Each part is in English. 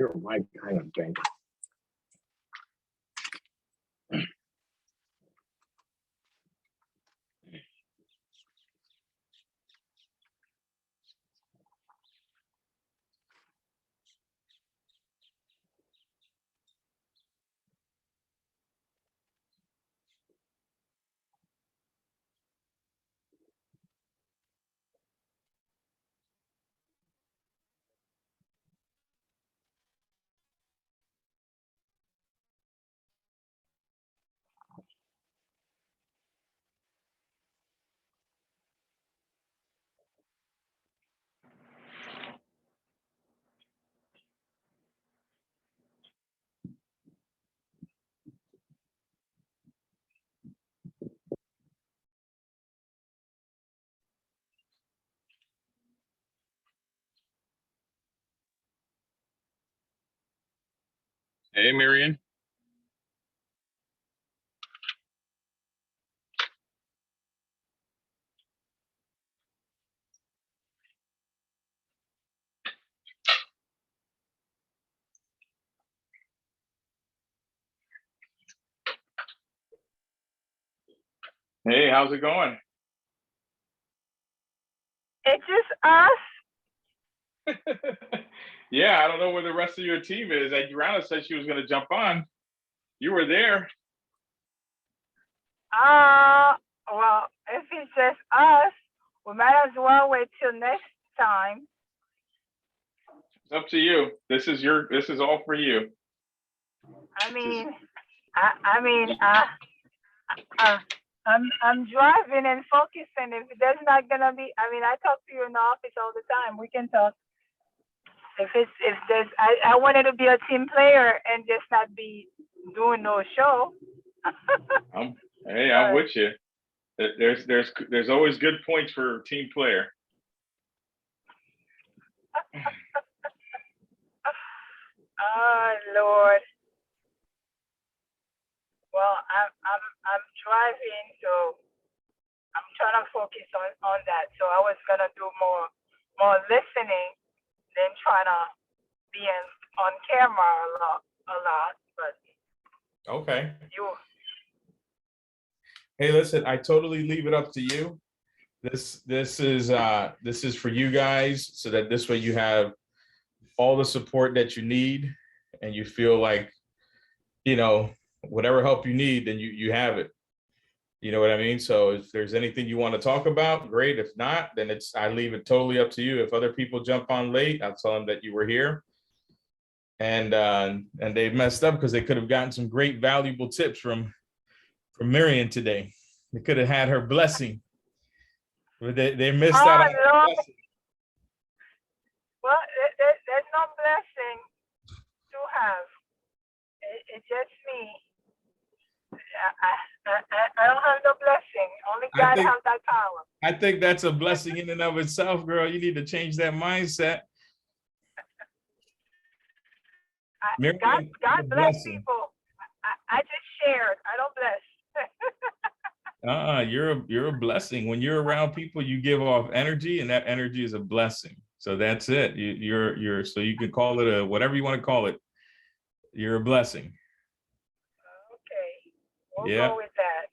your mic kind of thing. Hey, Marion. Hey, how's it going? It's just us. Yeah, I don't know where the rest of your team is. Adriana said she was going to jump on. You were there. Well, if it's just us, we might as well wait till next time. It's up to you. This is all for you. I'm driving and focusing. If there's not gonna be, I talk to you in the office all the time. We can talk. I wanted to be a team player and just not be doing no show. I'm with you. There's always good points for a team player. Oh Lord. Well, I'm driving, so I'm trying to focus on that. So I was gonna do more listening than trying to be on camera a lot. But okay. You. Hey, listen, I totally leave it up to you. This is for you guys, so that this way you have all the support that you need, and you feel like, whatever help you need, then you have it. You know what I mean? So if there's anything you want to talk about, great. If not, then I leave it totally up to you. If other people jump on late, I'll tell them that you were here. And they've messed up because they could have gotten some great valuable tips from Marion today. They could have had her blessing. But they missed out on her blessing. Well, there's no blessing to have. It's just me. I don't have no blessing. Only God has that power. I think that's a blessing in and of itself, girl. You need to change that mindset. God bless people. I just shared. I don't bless. You're a blessing. When you're around people, you give off energy, and that energy is a blessing. So that's it. You're so you can call it whatever you want to call it. You're a blessing. We'll go with that.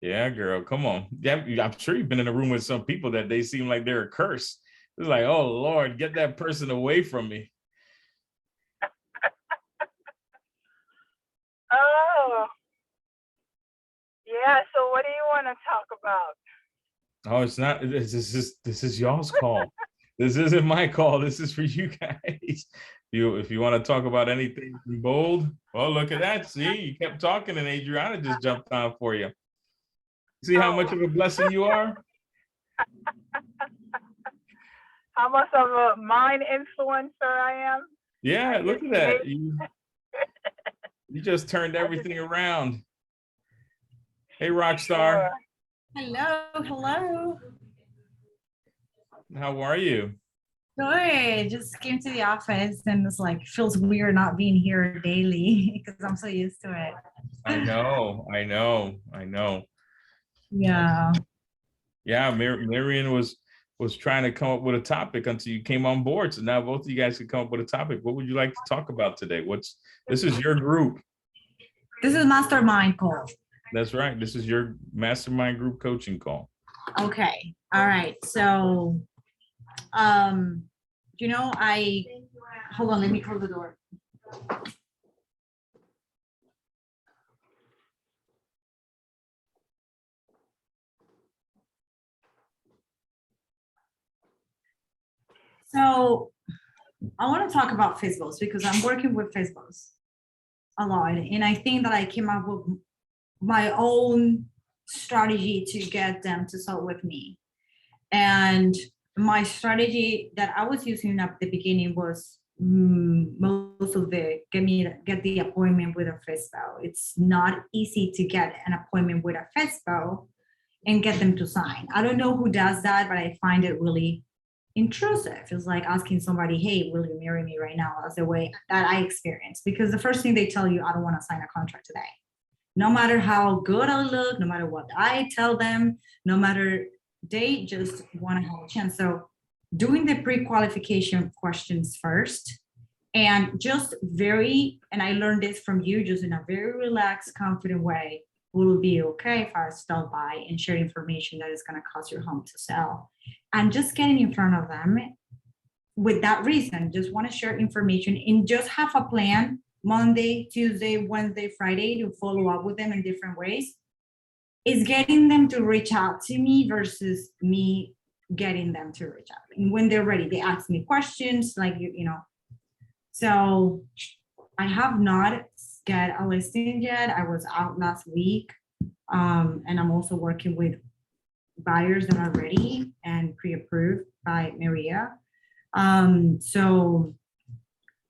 Yeah, girl, come on. I'm sure you've been in a room with some people that they seem like they're a curse. It's like, oh Lord, get that person away from me. Oh, yeah. So what do you want to talk about? Oh, it's not. This is y'all's call. This isn't my call. This is for you guys. If you want to talk about anything bold, well, look at that. See, you kept talking, and Adriana just jumped on for you. See how much of a blessing you are? How much of a mind influencer I am? Yeah, look at that. You just turned everything around. Hey, Rockstar. Hello. How are you? Good. Just came to the office and it's like feels weird not being here daily because I'm so used to it. I know. Yeah. Yeah, Marion was was trying to come up with a topic until you came on board. So now both of you guys can come up with a topic. What would you like to talk about today? This is your group. This is Mastermind call. That's right. This is your Mastermind group coaching call. Okay. All right. So, hold on, let me close the door. So I want to talk about FISBOs because I'm working with FISBOs a lot. And I think that I came up with my own strategy to get them to sell with me. And my strategy that I was using at the beginning was most of the get the appointment with a FISBO. It's not easy to get an appointment with a FISBO and get them to sign. I don't know who does that, but I find it really intrusive. It's like asking somebody, hey, will you marry me right now? That's the way that I experience, because the first thing they tell you, I don't want to sign a contract today. No matter how good I look, no matter what I tell them, no matter, they just want to have a chance. So doing the pre-qualification questions first, and just and I learned this from you, just in a very relaxed, confident way, will it be okay if I stop by and share information that is going to cause your home to sell? And just getting in front of them with that reason, just want to share information and just have a plan Monday, Tuesday, Wednesday, Friday to follow up with them in different ways, is getting them to reach out to me versus me getting them to reach out. And when they're ready, they ask me questions like, so I have not got a listing yet. I was out last week. And I'm also working with buyers that are ready and pre-approved by Maria. So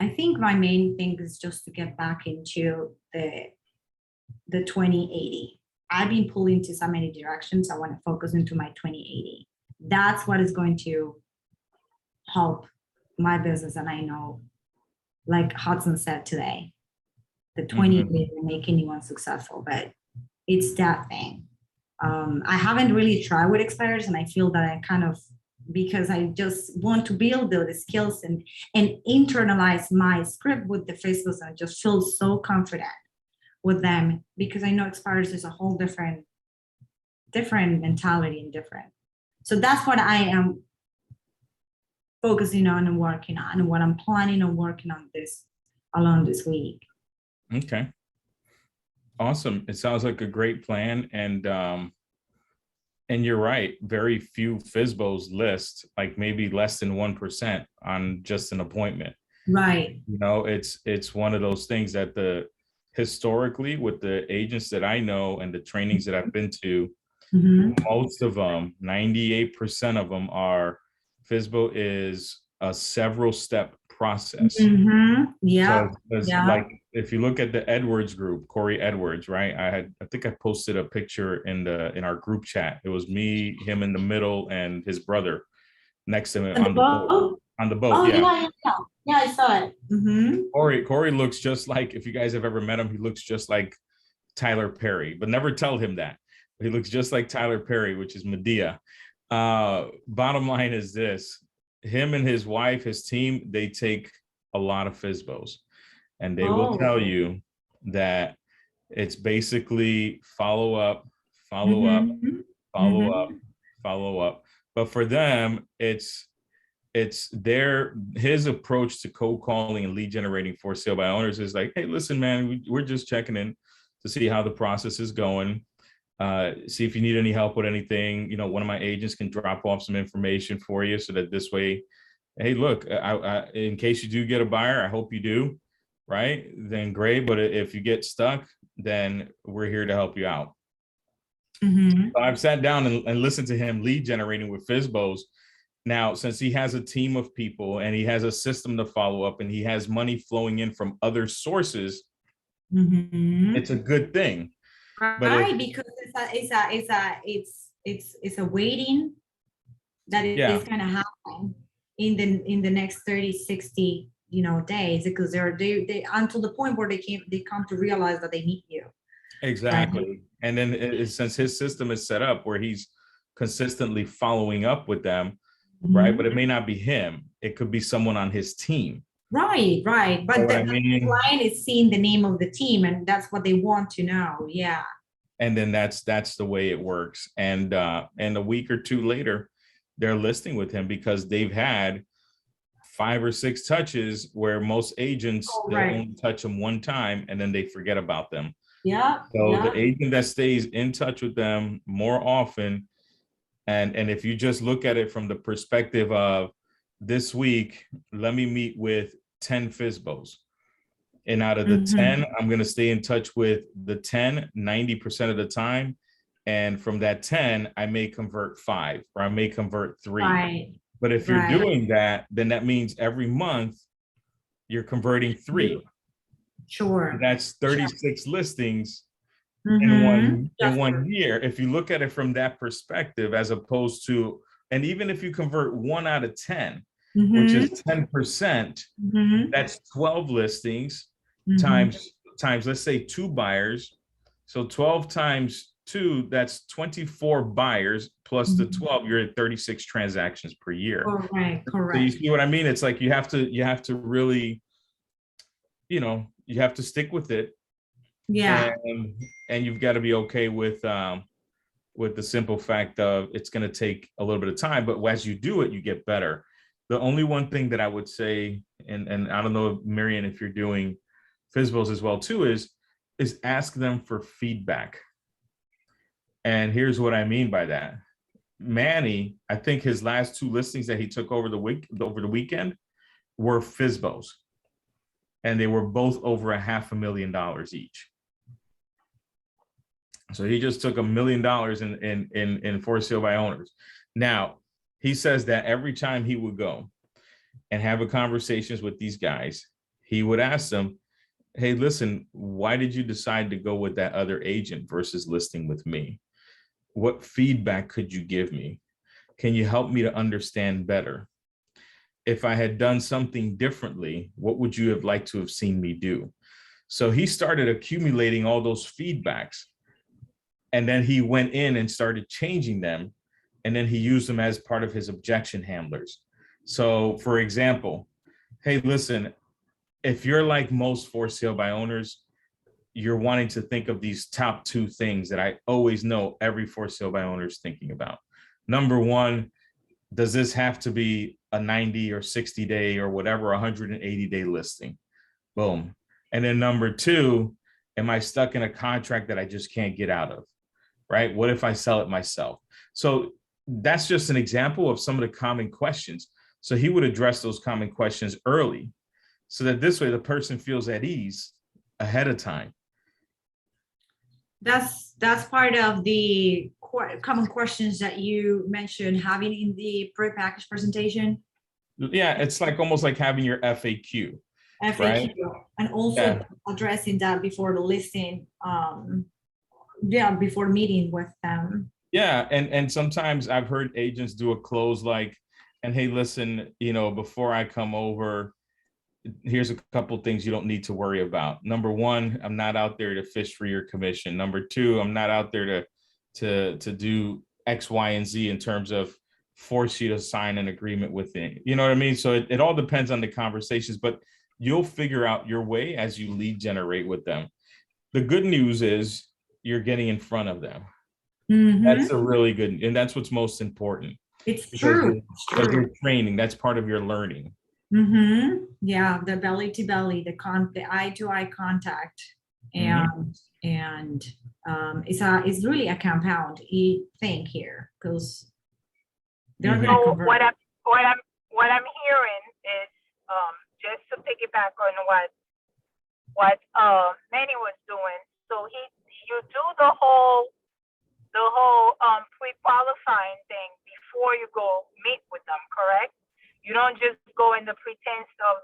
I think my main thing is just to get back into the 2080. I've been pulled into so many directions. I want to focus into my 2080. That's what is going to help my business. And I know, like Hudson said today, the 2080 will make anyone successful, but it's that thing. I haven't really tried with expires, and I feel that I kind of, because I just want to build the skills and internalize my script with the FISBOs. I just feel so confident with them because I know expires is a whole different mentality and different. So that's what I am focusing on and working on, and what I'm planning on working on along this week. Okay. Awesome. It sounds like a great plan. And you're right. Very few FISBOs list, like maybe less than 1% on just an appointment. Right. It's one of those things that historically with the agents that I know and the trainings that I've been to, most of them, 98% of them are FISBO is a several step process. Yeah. So like if you look at the Edwards group, Corey Edwards, right? I think I posted a picture in our group chat. It was me, him in the middle, and his brother next to him on the boat. On the boat. Oh, yeah. Yeah, I saw it. Corey looks just like, if you guys have ever met him, he looks just like Tyler Perry, but never tell him that. He looks just like Tyler Perry, which is Medea. Bottom line is this: him and his wife, his team, they take a lot of FISBOs, and they will tell you that it's basically follow up. But for them, it's his approach to cold calling and lead generating for sale by owners is like, hey, listen, man, we're just checking in to see how the process is going. See if you need any help with anything. One of my agents can drop off some information for you so that this way, hey, look, I in case you do get a buyer, I hope you do, right? Then great. But if you get stuck, then we're here to help you out. So I've sat down and listened to him lead generating with FISBOs. Now, since he has a team of people and he has a system to follow up and he has money flowing in from other sources, it's a good thing. Right, because it's a waiting that is going to happen in the next 30, 60 days, because they until the point where they come to realize that they need you. Exactly. Right? And then since his system is set up where he's consistently following up with them, right? But it may not be him. It could be someone on his team. Right. But You know what the I mean? client is seeing the name of the team, and that's what they want to know. Yeah. And then that's the way it works. And a week or two later, they're listing with him because they've had 5 or 6 touches where most agents they'll only touch them one time and then they forget about them. Yeah. So the agent that stays in touch with them more often, and if you just look at it from the perspective of this week, let me meet with 10 FSBOs. And out of the 10, I'm going to stay in touch with the 10, 90% of the time. And from that 10, I may convert 5 or I may convert 3. Right. But if you're doing that, then that means every month you're converting 3. Sure. And that's 36 listings in one year. If you look at it from that perspective, as opposed to, and even if you convert 1 out of 10, which is 10%, that's 12 listings times, let's say 2 buyers. So 12 times 2, that's 24 buyers plus the 12, you're at 36 transactions per year. Correct. So you see what I mean? It's like you have to really, you have to stick with it. Yeah. And you've got to be okay with the simple fact of it's going to take a little bit of time, but as you do it, you get better. The only one thing that I would say, and I don't know, Marian, if you're doing FSBOs as well too, is ask them for feedback. And here's what I mean by that. Manny, I think his last 2 listings that he took over the weekend were FSBOs, and they were both over $500,000 each. So he just took $1 million in for sale by owners. Now, he says that every time he would go and have a conversations with these guys, he would ask them, hey, listen, why did you decide to go with that other agent versus listing with me? What feedback could you give me? Can you help me to understand better? If I had done something differently, what would you have liked to have seen me do? So he started accumulating all those feedbacks. And then he went in and started changing them. And then he used them as part of his objection handlers. So for example, hey, listen, if you're like most for sale by owners, you're wanting to think of these top 2 things that I always know every for sale by owner is thinking about. Number 1, does this have to be a 90 or 60 day or whatever, 180-day listing? Boom. And then number 2, am I stuck in a contract that I just can't get out of? Right? What if I sell it myself? So that's just an example of some of the common questions. So he would address those common questions early so that this way the person feels at ease ahead of time. That's part of the common questions that you mentioned having in the pre-packaged presentation. Yeah, it's like almost like having your FAQ. Right? And also addressing that before the listing, before meeting with them. Yeah, and sometimes I've heard agents do a close like, and hey, listen, before I come over, here's a couple things you don't need to worry about. Number 1, I'm not out there to fish for your commission. Number 2, I'm not out there to do X, Y, and Z in terms of force you to sign an agreement with it. You know what I mean? So it all depends on the conversations, but you'll figure out your way as you lead generate with them. The good news is you're getting in front of them. That's a really good, and that's what's most important. It's true. Because you're training, that's part of your learning. Yeah, the belly to belly, the eye to eye contact, and it's really a compound thing here, because they're going to convert. What I'm hearing is just to piggyback on what Manny was doing. So you do the whole pre-qualifying thing before you go meet with them, correct? You don't just go in the pretense of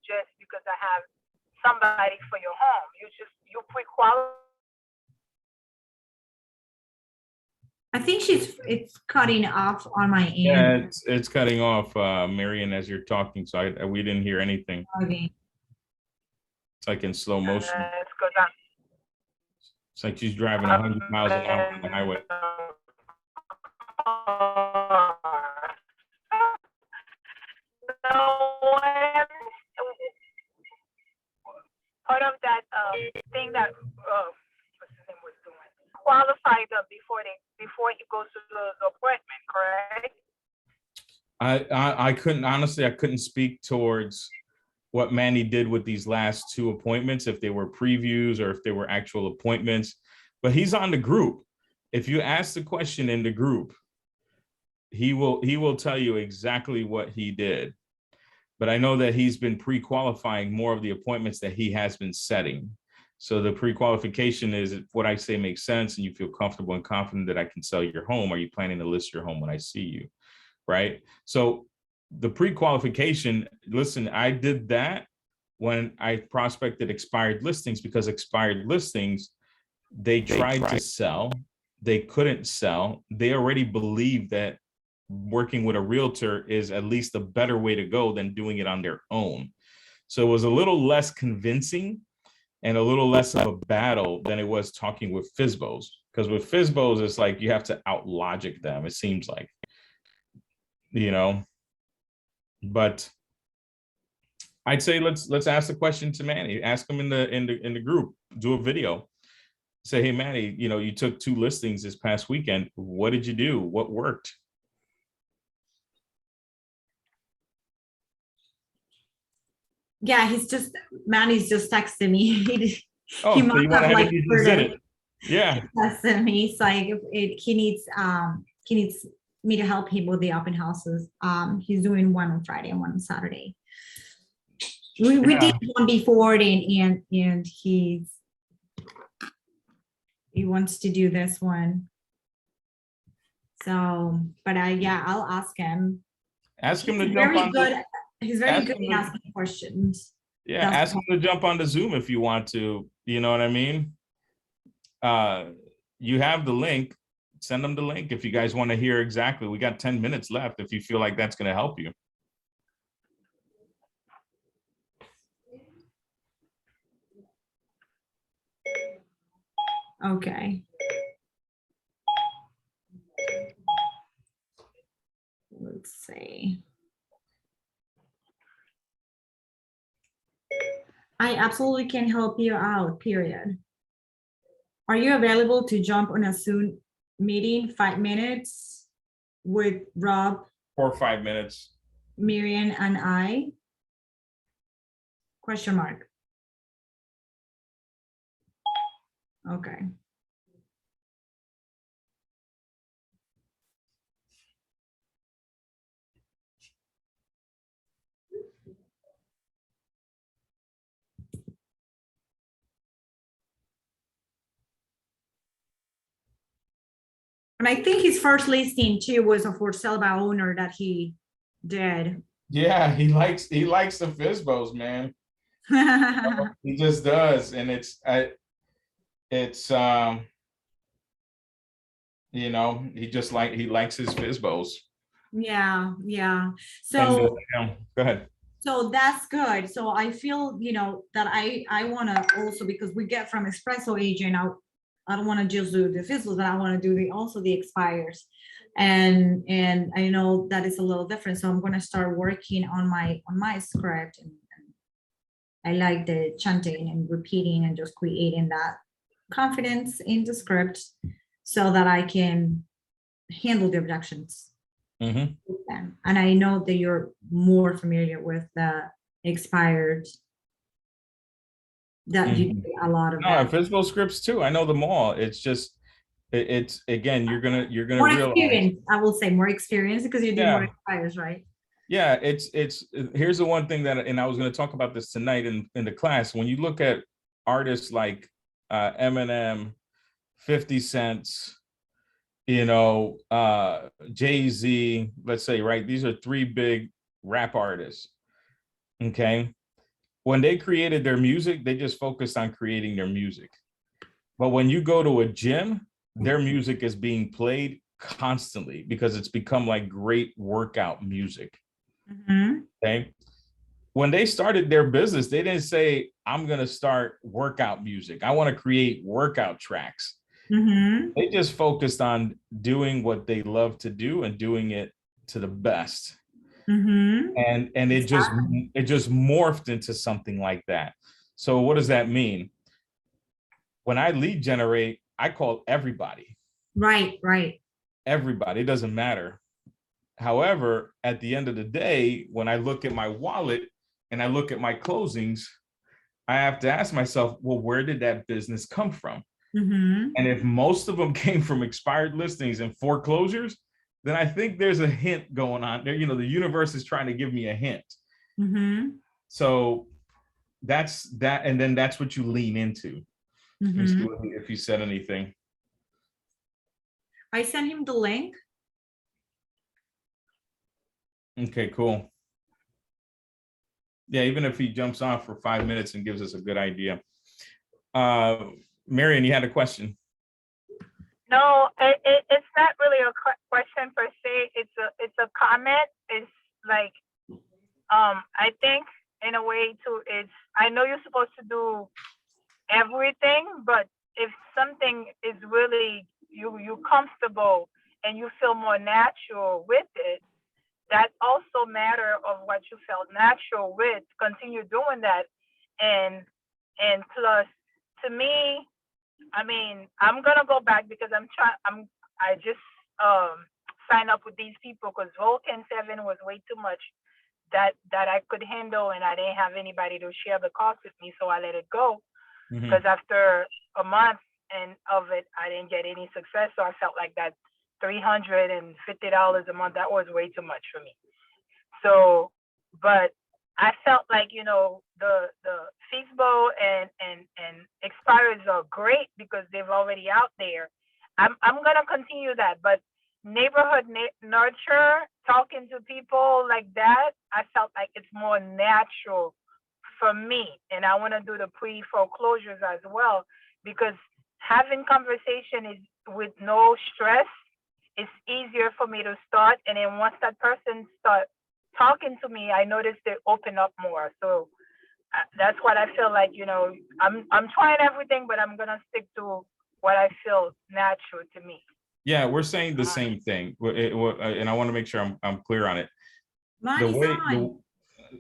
just because I have somebody for your home. You pre-qualify. I think it's cutting off on my end. Yeah, it's cutting off, Marian, as you're talking, so we didn't hear anything. Okay. It's like in slow motion. It's like she's driving 100 miles an hour on the highway. part of that thing that what's his name was doing, qualify them before he goes to the appointment, correct? I couldn't, honestly, I couldn't speak towards what Manny did with these last two appointments, if they were previews or if they were actual appointments, but he's on the group. If you ask the question in the group, he will tell you exactly what he did. But I know that he's been pre-qualifying more of the appointments that he has been setting. So the pre-qualification is, if what I say makes sense and you feel comfortable and confident that I can sell your home, are you planning to list your home when I see you? Right? So the pre-qualification, listen, I did that when I prospected expired listings, because expired listings, they tried to sell, they couldn't sell. They already believe that working with a realtor is at least a better way to go than doing it on their own. So it was a little less convincing and a little less of a battle than it was talking with FSBOs. Because with FSBOs, it's like you have to out logic them, it seems like, you know. But I'd say let's ask the question to Manny. Ask him in the group. Do a video. Say, hey Manny, you know, you took 2 listings this past weekend. What did you do? What worked? Yeah, Manny's just texted me. Oh, He so must you went have ahead like and you heard just did it. it. Yeah. Texted me. It's like he needs me to help him with the open houses. He's doing one on Friday and one on Saturday. We did one before, and he wants to do this one. So, but I'll ask him. Ask him to He's jump very on. good. He's very ask good him in to- asking questions. Yeah, ask him to jump on the Zoom if you want to. You know what I mean? You have the link. Send them the link if you guys want to hear exactly. We got 10 minutes left if you feel like that's going to help you. Okay. Let's see. I absolutely can help you out, period. Are you available to jump on a Zoom meeting, 5 minutes with Rob, 4 or 5 minutes. Miriam, and I? Question mark. Okay. And I think his first listing too was a for sale by owner that he did. Yeah, he likes the FSBOs, man. He just does, and it's you know, he likes his FSBOs. Yeah. And, So go ahead. so that's good. So I feel, you know, that I want to also, because we get from espresso agent, I don't want to just do the fizzles, but I want to do also the expires. And I know that is a little different. So I'm going to start working on my script. And I like the chanting and repeating and just creating that confidence in the script so that I can handle the objections. Mm-hmm. With them. And I know that you're more familiar with the expired, that you do a lot of that. FSBO scripts too. I know them all. It's just it's again, you're gonna More realize. experience, I will say more experience, because you do more expires, right? Yeah, it's here's the one thing that, and I was going to talk about this tonight in the class. When you look at artists like Eminem, 50 Cent, you know, Jay-Z, let's say, right? These are 3 big rap artists. Okay. When they created their music, they just focused on creating their music. But when you go to a gym, their music is being played constantly because it's become like great workout music. Mm-hmm. Okay. When they started their business, they didn't say, I'm going to start workout music. I want to create workout tracks. Mm-hmm. They just focused on doing what they love to do and doing it to the best. And it just morphed into something like that. So what does that mean? When I lead generate, I call everybody. Right. Everybody, it doesn't matter. However, at the end of the day, when I look at my wallet and I look at my closings, I have to ask myself, well, where did that business come from? And if most of them came from expired listings and foreclosures, then I think there's a hint going on there. You know, the universe is trying to give me a hint. So that's that. And then that's what you lean into. Let me see if he said anything. I sent him the link. Okay, cool. Yeah, even if he jumps on for 5 minutes and gives us a good idea. Marion, you had a question. No, it's not really a question per se. It's a comment. It's like, I think in a way too, I know you're supposed to do everything, but if something is really you comfortable and you feel more natural with it, that also matter of what you felt natural with, continue doing that. And plus, to me, I mean, I'm gonna go back because I just signed up with these people because Vulcan 7 was way too much that I could handle, and I didn't have anybody to share the cost with me, so I let it go. Because after a month of it, I didn't get any success, so I felt like that $350 a month, that was way too much for me. So, but I felt like, you know, the FISBO and expireds are great because they've already out there. I'm gonna continue that, but neighborhood nurture, talking to people like that, I felt like it's more natural for me, and I want to do the pre-foreclosures as well, because having conversation is with no stress. It's easier for me to start, and then once that person starts talking to me, I notice they open up more. So that's what I feel like. You know, I'm trying everything, but I'm gonna stick to what I feel natural to me. Yeah, we're saying the same thing, and I want to make sure I'm clear on it.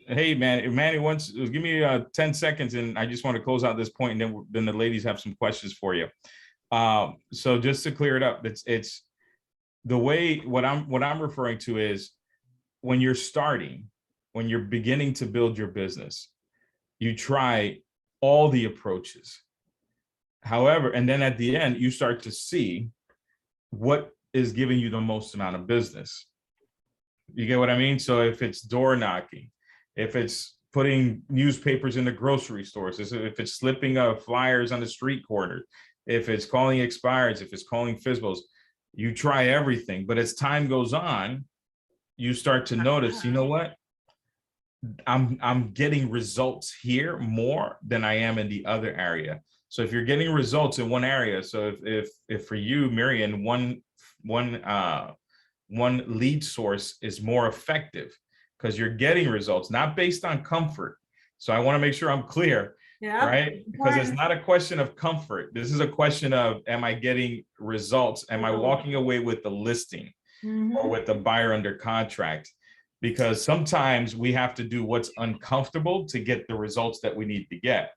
Hey, Manny, once give me 10 seconds, and I just want to close out this point, and then the ladies have some questions for you. So just to clear it up, it's the way what I'm referring to is when you're starting, when you're beginning to build your business, you try all the approaches. However, and then at the end, you start to see what is giving you the most amount of business. You get what I mean? So if it's door knocking, if it's putting newspapers in the grocery stores, if it's slipping flyers on the street corners, if it's calling expireds, if it's calling FISBOs, you try everything. But as time goes on, you start to notice, you know what? I'm getting results here more than I am in the other area. So if you're getting results in one area, so if for you, Marion, one lead source is more effective because you're getting results, not based on comfort. So I want to make sure I'm clear, right? Because it's not a question of comfort. This is a question of, am I getting results? Am I walking away with the listing or with the buyer under contract? Because sometimes we have to do what's uncomfortable to get the results that we need to get.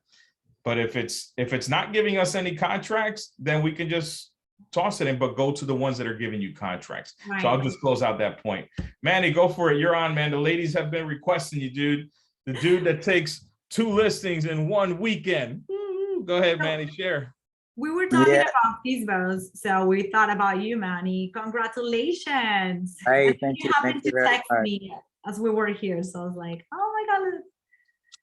But if it's not giving us any contracts, then we can just toss it in, but go to the ones that are giving you contracts. Right. So I'll just close out that point. Manny, go for it. You're on, man. The ladies have been requesting you, dude. The dude that takes 2 listings in 1 weekend. Woo-hoo. Go ahead, Manny, share. We were talking about FISBOs, so we thought about you, Manny. Congratulations. Hey, thank you. You happened to text me as we were here, so I was like, oh my God.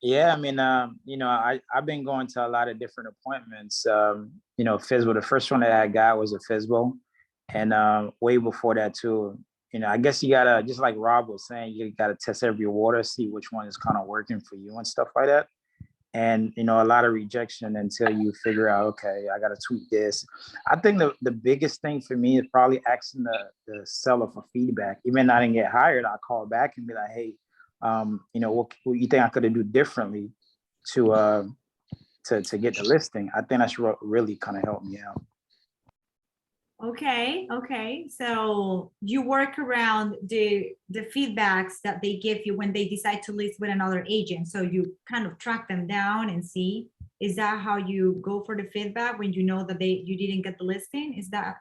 Yeah, I mean, you know, I've been going to a lot of different appointments. You know, FISBO, the first one that I got was a FISBO. And way before that too, you know, I guess you gotta, just like Rob was saying, you gotta test every water, see which one is kind of working for you and stuff like that. And, you know, a lot of rejection until you figure out, okay, I gotta tweak this. I think the biggest thing for me is probably asking the seller for feedback. Even though I didn't get hired, I'll call back and be like, hey, you know, what you think I could have do differently to get the listing? I think that's really kind of helped me out. Okay. So you work around the feedbacks that they give you when they decide to list with another agent. So you kind of track them down and see, is that how you go for the feedback when you know that you didn't get the listing? Is that?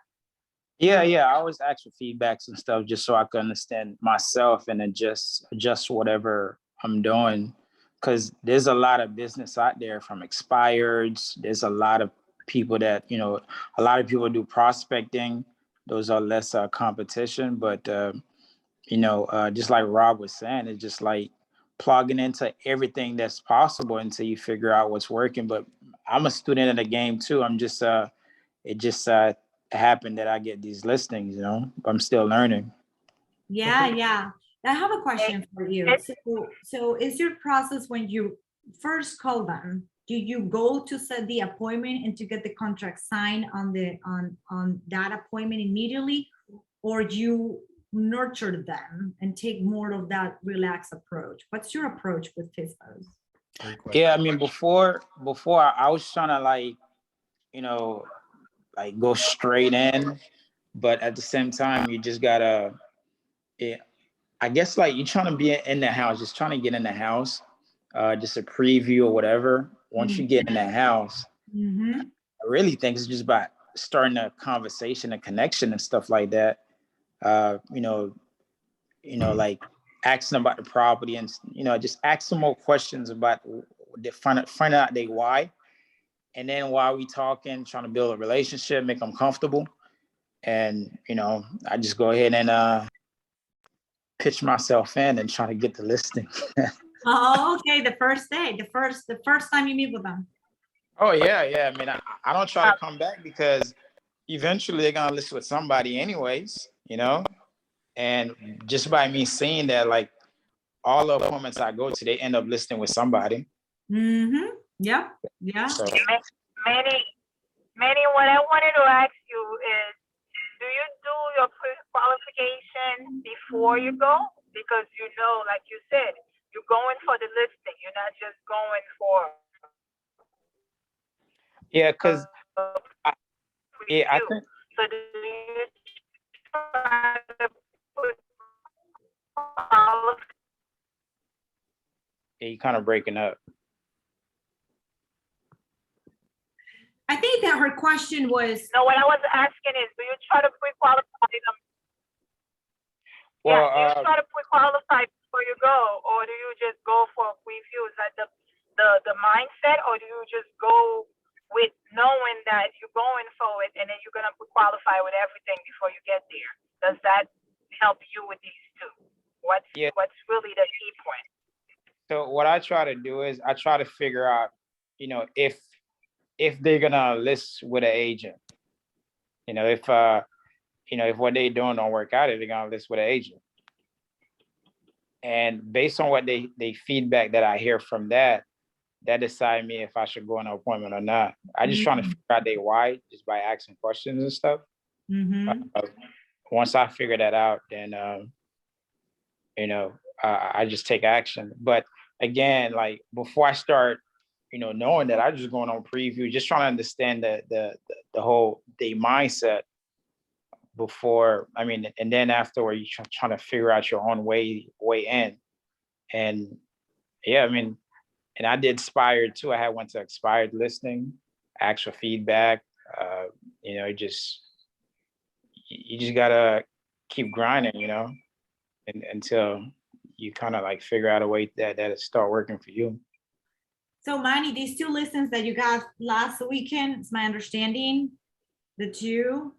Yeah, I always ask for feedbacks and stuff just so I can understand myself and adjust whatever I'm doing. Because there's a lot of business out there from expireds. There's a lot of people that, a lot of people do prospecting. Those are less competition. But, just like Rob was saying, it's just like plugging into everything that's possible until you figure out what's working. But I'm a student of the game too. It just happened that I get these listings, I'm still learning. Yeah. I have a question for you. So is your process when you first call them, do you go to set the appointment and to get the contract signed on that appointment immediately, or do you nurture them and take more of that relaxed approach? What's your approach with FISBOs? Yeah, I mean, before I was trying to go straight in, but at the same time, you just gotta, I guess you're trying to be in the house, just trying to get in the house, just a preview or whatever. Once you get in the house, I really think it's just about starting a conversation, a connection and stuff like that. Like asking about the property and, just ask some more questions about find out they why. And then while we talking, trying to build a relationship, make them comfortable. And, I just go ahead and pitch myself in and try to get the listing. Oh, okay. The first day, the first time you meet with them. Oh, yeah. I mean, I don't try to come back because eventually they're going to list with somebody anyways, and just by me seeing that, all the appointments I go to, they end up listing with somebody. Yeah. So, Manny, what I wanted to ask you is, do you do your pre-qualification before you go? Because like you said, you're going for the listing. You're not just going for. Yeah, because I think. So do you try to put Yeah, you're kind of breaking up. I think that her question was. No, what I was asking is, do you try to pre-qualify them? Well, do you try to pre-qualify before you go, or do you just go for previews at the mindset, or do you just go with knowing that you're going for it and then you're gonna pre-qualify with everything before you get there? Does that help you with these two? What's really the key point? So what I try to do is I try to figure out, if they're gonna list with an agent, if what they're doing don't work out, if they're gonna list with an agent. And based on what they feedback that I hear from that decide me if I should go on an appointment or not. I just trying to figure out their why just by asking questions and stuff. Once I figure that out, then I just take action. But again, before I start, knowing that, I just going on preview, just trying to understand the whole day mindset before. I mean, and then afterward, you're trying to figure out your own way in. And yeah, I mean, and I did expired too. I went to expired listing, asked for feedback. You just gotta keep grinding, until you kind of figure out a way that it start working for you. So Manny, these two listings that you got last weekend, it's my understanding, the two,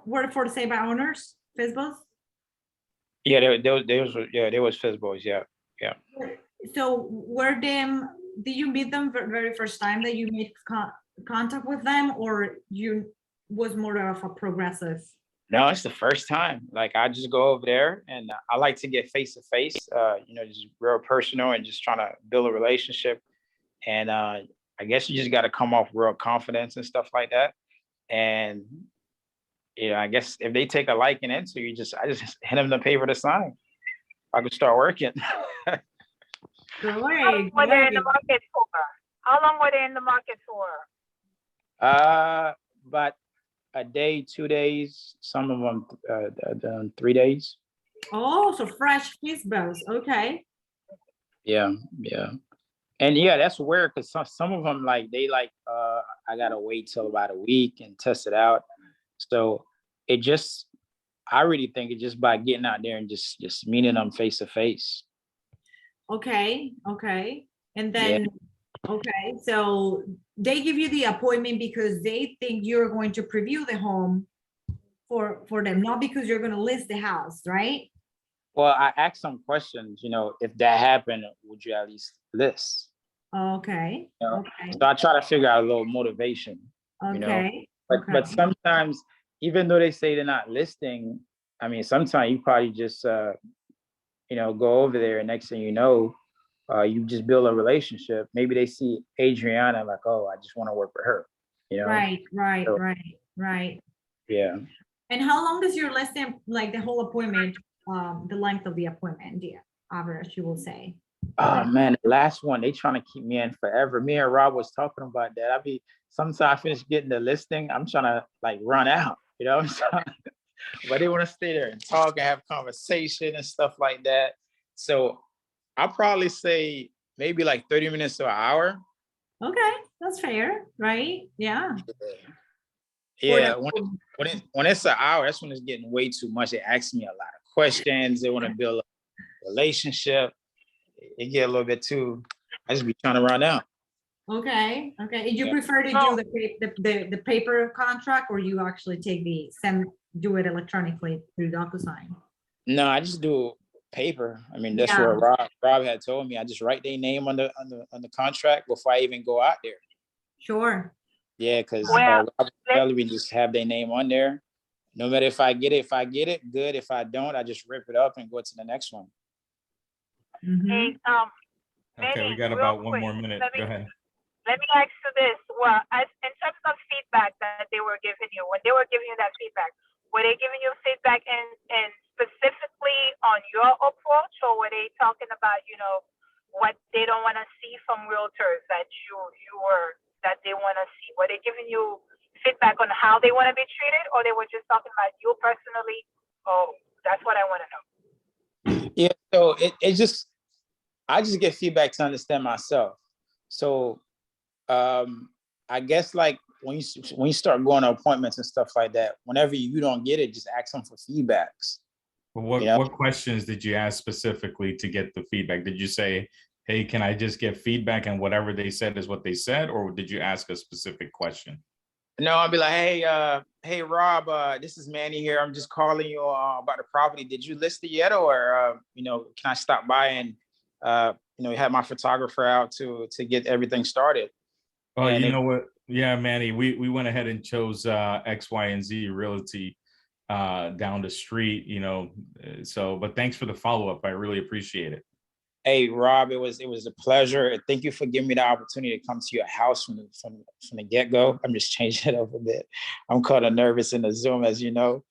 were for the sale by owners, FISBOs? Yeah, they was FISBOs, yeah. So did you meet them for the very first time that you made contact with them, or you was more of a progressive? No, it's the first time. I just go over there and I like to get face to face, just real personal and just trying to build a relationship. And I guess you just got to come off real confidence and stuff like that. And, I guess if they take a liking into you, I just hit them the paper to sign. I could start working. How long were they in the market for? about a day, 2 days. Some of them 3 days. Oh, so fresh Fizbos. Okay. Yeah, yeah. And yeah, that's weird because some of them like I gotta wait till about a week and test it out. So it just I really think it's just by getting out there and just meeting them face to face. Okay. Okay. And Yeah. then, okay. So they give you the appointment because they think you're going to preview the home for them, not because you're going to list the house, right? Well, I asked some questions, if that happened, would you at least list? Okay. So I try to figure out a little motivation, Okay. but sometimes, even though they say they're not listing, I mean, sometimes you probably just, go over there and next thing you know, you just build a relationship. Maybe they see Adriana like, oh, I just want to work with her, Right. So, yeah. And how long does your listing, like the whole appointment, the length of the appointment, the average, you will say? Oh man, the last one, they trying to keep me in forever. Me and Rob was talking about that. Sometimes I finish getting the listing, I'm trying to like run out, but they want to stay there and talk and have conversation and stuff like that. So I'll probably say maybe like 30 minutes to an hour. Okay, that's fair, right? Yeah. Yeah, when it's an hour, that's when it's getting way too much. They ask me a lot of questions. They want to build a relationship. It get a little bit too. I just be trying to run out. Okay. You prefer to do the paper contract, or you actually do it electronically through DocuSign? No, I just do paper. I mean, that's what Rob had told me. I just write their name on the contract before I even go out there. Sure. Yeah, because Rob we just have their name on there. No matter if I get it, good. If I don't, I just rip it up and go to the next one. Hey, Okay, we got about 1 more minute. Go ahead. Let me ask you this. Well, in terms of feedback that they were giving you, when they were giving you that feedback, were they giving you feedback and specifically on your approach, or were they talking about, what they don't want to see from realtors that that they want to see? Were they giving you feedback on how they want to be treated, or they were just talking about you personally? Oh, that's what I want to know. Yeah, so I just get feedback to understand myself. So I guess like when you start going to appointments and stuff like that, whenever you don't get it, just ask them for feedbacks. Well, what questions did you ask specifically to get the feedback? Did you say, hey, can I just get feedback and whatever they said is what they said? Or did you ask a specific question? No, I'll be like, hey, Rob, this is Manny here. I'm just calling you about the property. Did you list it yet? Or, can I stop by and, have my photographer out to get everything started? Oh, and you know what? Yeah, Manny, we went ahead and chose X, Y, and Z Realty down the street, but thanks for the follow-up. I really appreciate it. Hey, Rob, it was a pleasure. Thank you for giving me the opportunity to come to your house from the get-go. I'm just changing it up a bit. I'm kind of nervous in the Zoom, as you know.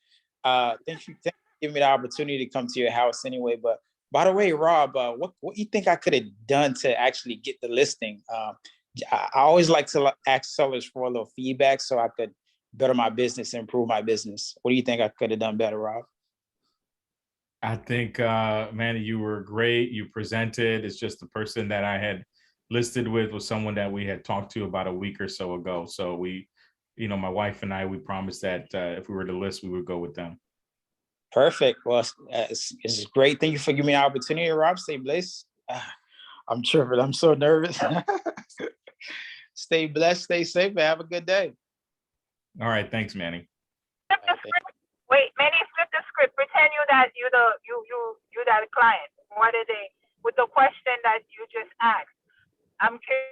Thank you for giving me the opportunity to come to your house anyway. But by the way, Rob, what you think I could have done to actually get the listing? I always like to ask sellers for a little feedback so I could better my business, improve my business. What do you think I could have done better, Rob? I think, Manny, you were great. You presented. It's just the person that I had listed with was someone that we had talked to about a week or so ago. So we, my wife and I, we promised that if we were to list, we would go with them. Perfect. Well, it's great. Thank you for giving me the opportunity, Rob. Stay blessed. I'm tripping. I'm so nervous. Stay blessed, stay safe, and have a good day. All right. Thanks, Manny. Wait, Manny, flip the script. Pretend you that client. What are they with the question that you just asked? I'm curious.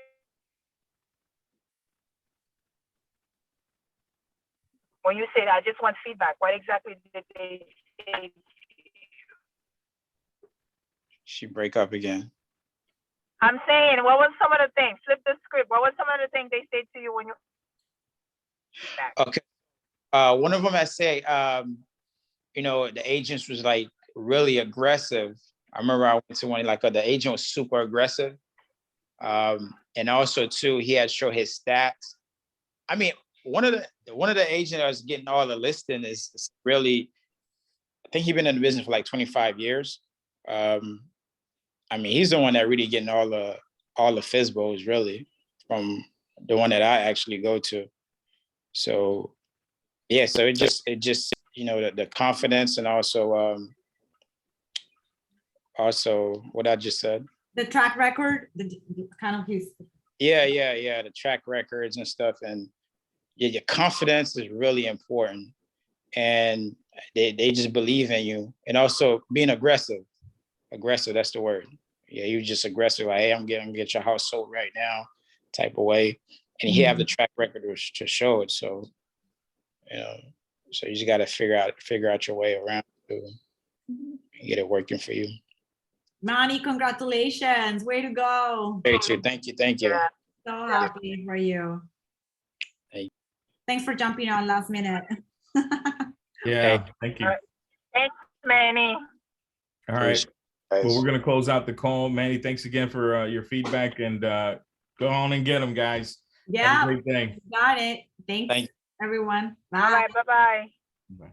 When you said I just want feedback, what exactly did they say? She break up again. I'm saying, what was some of the things? Flip the script. What was some of the things they said to you when you? Okay. One of them I say, the agents was like really aggressive. I remember I went to one, like the agent was super aggressive. And also too, he had to show his stats. I mean, one of the agents that was getting all the listing is really, I think he's been in the business for like 25 years. I mean, he's the one that really getting all the FSBOs really from the one that I actually go to. So yeah, so it just you know, the confidence, and also what I just said. The track record, the kind of his. Yeah, the track records and stuff, and yeah, your confidence is really important, and they just believe in you, and also being aggressive. That's the word. Yeah, you just aggressive, like, hey, I'm gonna get your house sold right now, type of way, and he have the track record to show it. So, you know, so you just got to figure out your way around to get it working for you. Manny, congratulations! Way to go! Thank you. Yeah. So happy for you. Hey. Thanks for jumping on last minute. Yeah, thank you. Thanks, Manny. All right. Guys. Well, we're going to close out the call. Manny, thanks again for your feedback, and go on and get them, guys. Yeah, Have a great day. got it. Thanks, Thank you. everyone. All Bye. right, bye-bye. Bye.